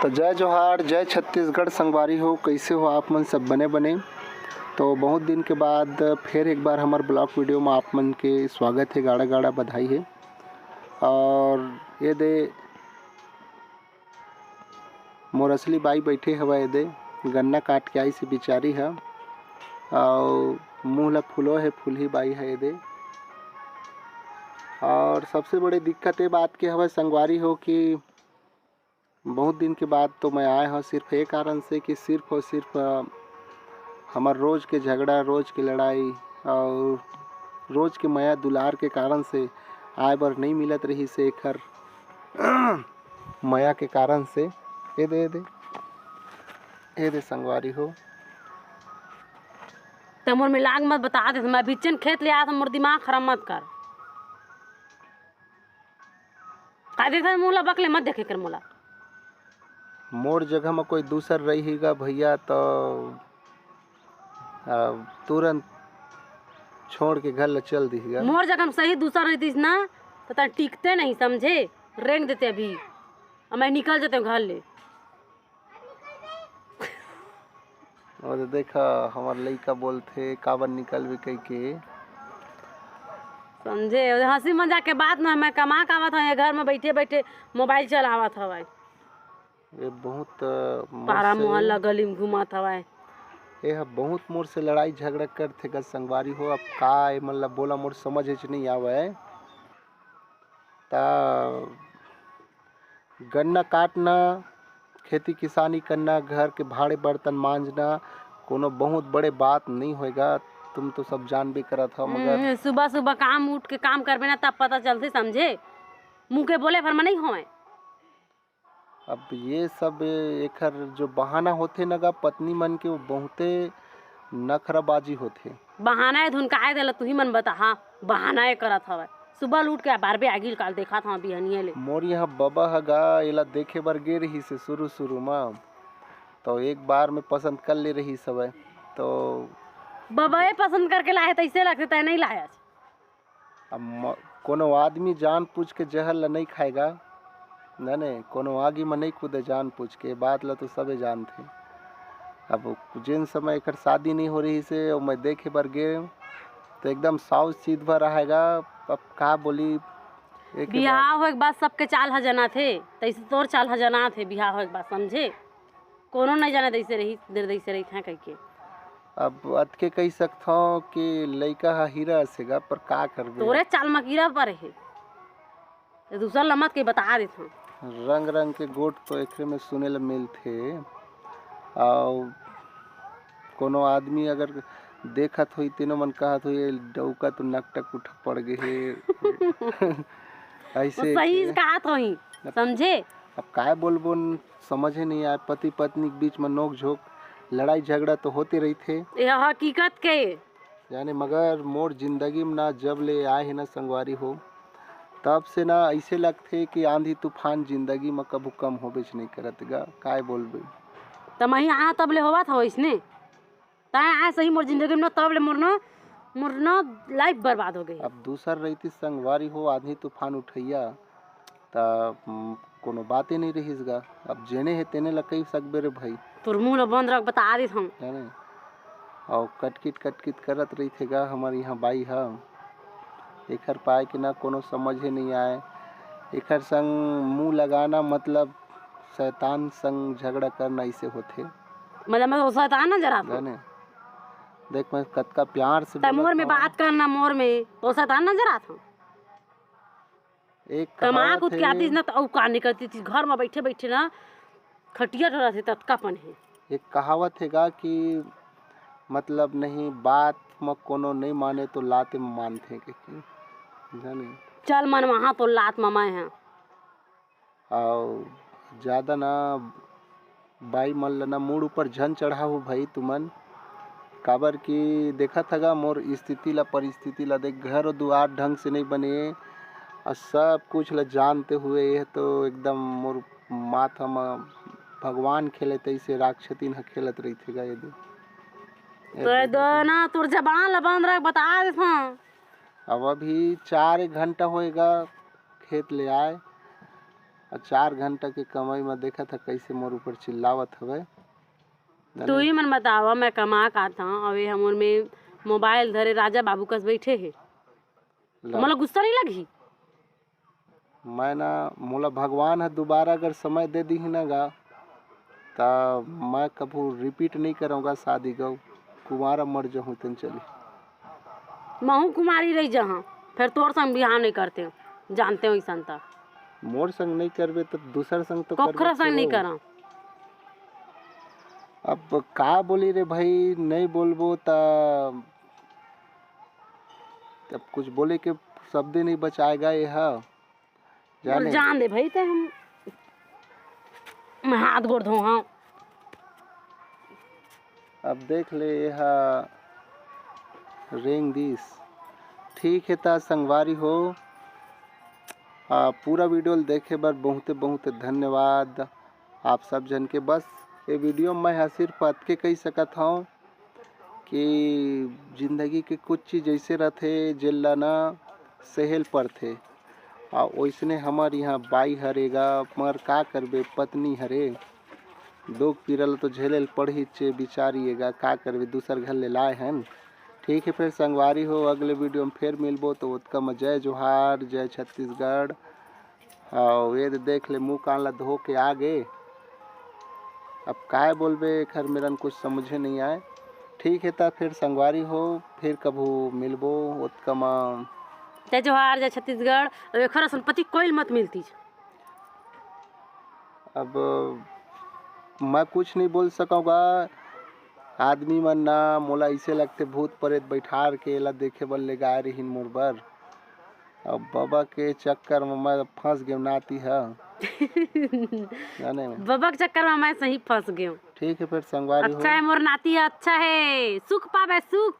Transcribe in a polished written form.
तो जय जोहार, जय छत्तीसगढ़ संगवारी हो। कैसे हो आप मन सब बने बने। तो बहुत दिन के बाद फिर एक बार हमारे ब्लॉग वीडियो में आप मन के स्वागत है, गाड़ा गाड़ा बधाई है। और ये दे मोर असली बाई बैठे हवा, ये दे गन्ना काट के आई से बिचारी है और मुँह ला फुलो है, फुल ही बाई है ये दे। और सबसे बड़ी दिक्कत ये बात की हवा संगवारी हो कि बहुत दिन के बाद तो मैं आया हूँ सिर्फ एक कारण से कि सिर्फ और सिर्फ हमार रोज़ के झगड़ा, रोज़ की लड़ाई और रोज़ के माया दुलार के कारण से आए बर नहीं मिलत रही से एकर माया के कारण से ये दे संगवारी हो। तो मोर में लाग मत बता दे, मैं बिचन खेत ले आया था, मोर दिमाग खराब मत कर। का देखा मुला बकले मत देखे कर मोला। मोर जगह में कोई दूसर रहीगा भैया तो तुरंत छोड़ के घर ले चल दीगा। मोर जगह में सही दूसरा रहतीस ना तो ता टिकते नहीं, समझे। रेंग देते अभी और मैं निकल जाते घर ले। और देखा हमार लड़का बोलते काबर निकल भी कह के, समझे। हंसी मजाक के बात ना, मैं कमा कावत हूँ घर में बैठे बैठे मोबाइल चलावत हवा। ये बहुत पारा मोहल्ला गली में घुमात हवा। ये बहुत मोर से लड़ाई झगड़ा करते गा संगवारी हो। अब का मतलब बोला मोर समझ नहीं आवे। ता गन्ना काटना, खेती किसानी करना, घर के भाड़े बर्तन मांजना कोनो बहुत बड़े बात नहीं होएगा। तुम तो सब जान भी करा था, मगर सुबह सुबह काम उठ के काम करबे ना तब पता चलते, समझे। मुँह के बोले भर में नहीं होए। अब ये सब एकर जो बहाना होते नगा पत्नी मन के, वो बहुते नखराबाजी होते। बहाना धुनकाए देला तू ही मन बता। हाँ बहाना करत हवा। सुबह लूट के बारबे आगिल काल देखा था बिहनिया ले। मोर यहाँ बबा हगा एला देखे बर गे रही से शुरू में, तो एक बार में पसंद कर ले रही सब। तो बबा पसंद करके लाए तैसे लगते तय नहीं लाया। अब कोनो आदमी जान पूछ के जहर ला नहीं खाएगा ना, नहीं कोनो आगे में नहीं कूदे जान पूछ के। बात ला तो सबे जानते। अब जिन समय एक शादी नहीं हो रही से और मैं देखे बर गे तो एकदम साउथ सीध भर रहेगा। अब का बोली बिहार हो एक बात सबके चाल हजना थे, तैसे तोर चाल हजना थे। बिहार हो एक बात समझे, कोनो नहीं जाने दैसे रही देर दैसे रही था कह के। अब अतके कह सकता हूँ कि लड़का हीरा सेगा, पर का करबे तोरे चाल मकीरा पर है। दूसरा लमत के बता देता हूँ। रंग रंग के गोट तो एक में सुने ला मिलते। और कोनो आदमी अगर देखत हुई तीनों मन कहत हुई डौका तो नकटक उठ पड़ गए ऐसे सही कहा तो ही, समझे। अब काय बोलबो समझे नहीं आए। पति पत्नी के बीच में नोक झोंक लड़ाई झगड़ा तो होते रही थे, यह हकीकत के यानी। मगर मोर जिंदगी में ना जब ले आए है ना संगवारी हो, तब से ना ऐसे लगते कि आंधी तूफान जिंदगी में कबू कम होबे नहीं करत गा। काय बोलबे तो मैं यहाँ तब ले होवा था इसने ताए सही मोर जिंदगी में तब ले मोरना लाइफ बर्बाद हो गई। अब दूसर रहती संगवारी हो, आंधी तूफान उठैया तब कोनो बातें नहीं रहीस गा। अब जेने है तेने लकई सकबे रे भाई। तोर मुँह ला बंद रख बता रही हम। और कटकिट करत रही थे गा हमारे यहाँ बाई है। एकर पाए कि ना कोनो समझे नहीं आए। एकर संग मुँह लगाना मतलब शैतान संग झगड़ा करना ऐसे होते। मतलब मैं शैतान ना जरा जाने देख मैं कतका प्यार से मोर में बात करना, मोर में तो शैतान ना जरा था। एक कमा कुछ के आती ना तो का निकलती थी घर में बैठे बैठे ना खटिया ढोरा थे तत्कापन है। एक कहावत हैगा कि मतलब नहीं बात में कोनो नहीं माने तो लाते में मानते के जाने। चल मन वहाँ तो लात ममाए हैं। और ज़्यादा ना बाई मन लना मूड ऊपर झन चढ़ा हो भाई तुमन। काबर की देखा थगा मोर स्थिति ला परिस्थिति ला देख, घर और दुआर ढंग से नहीं बने और सब कुछ ला जानते हुए ये तो एकदम मोर माथा में भगवान खेले तैसे राक्षसीन खेलत रही थे गा। यदि तो ना तोर जबान ला बंद रख बता देता। अब अभी 4 घंटा होएगा खेत ले आए और 4 घंटा के कमाई में देखा था कैसे मोर ऊपर चिल्लावत हवे। तू ही मन बतावा मैं कमा का था अवे हमर में मोबाइल धरे राजा बाबू कस बैठे है मोला गुस्सा नहीं लगी। मैं ना मोला भगवान है दोबारा अगर समय दे दी ना गा तो मैं कभी रिपीट नहीं करूँगा शादी गौ कुमारा मर जाऊँ तन चली महू कुमारी रही जहाँ फिर तोर संग बिहार नहीं करते जानते हो संता मोर संग नहीं करबे तो दूसर संग तो कोखरा संग नहीं करा। अब का बोली रे भाई नहीं बोलबो तब कुछ बोले के शब्द नहीं बचाएगा यह जाने जान दे भाई ते हम मैं हाथ गोड़ धो हाँ। अब देख ले यह रेंग दिस ठीक है ता संगवारी हो पूरा वीडियो देखे बर बहुत धन्यवाद आप सब जन के। बस ये वीडियो मैं सिर्फ अतके कही सकत हूँ कि जिंदगी के कुछ चीज़ ऐसे रहते जेला ना सहल पर थे और वैसने हमारे यहाँ बाई हरेगा मर का करबे पत्नी हरे दुख पीरल तो झेले पढ़ी चे बिचारिएगा का करबे दूसर घर ले लाए हैं। ठीक है फिर संगवारी हो अगले वीडियो में फिर मिलबो तो उसका में जय जोहार जय छत्तीसगढ़। और ये देख ले मुँह कान ला धो के आगे अब काय बोलबे खर मेरन कुछ समझे नहीं आए। ठीक है ता फिर संगवारी हो फिर कभू मिलबो उसका में जय जोहार जय छत्तीसगढ़। एखर संपत्ति कोई मत मिलती। अब मैं कुछ नहीं बोल सकूँगा आदमी मन ना मोला ऐसे लगते भूत प्रेत बैठार के ला देखे बल ले गाय रही मोर बर। अब बाबा के चक्कर में मैं फंस गया नाती है जाने में बाबा के चक्कर में मैं सही फंस गया। ठीक है फिर संगवारी अच्छा है मोर नाती है अच्छा है सुख पावे सुख।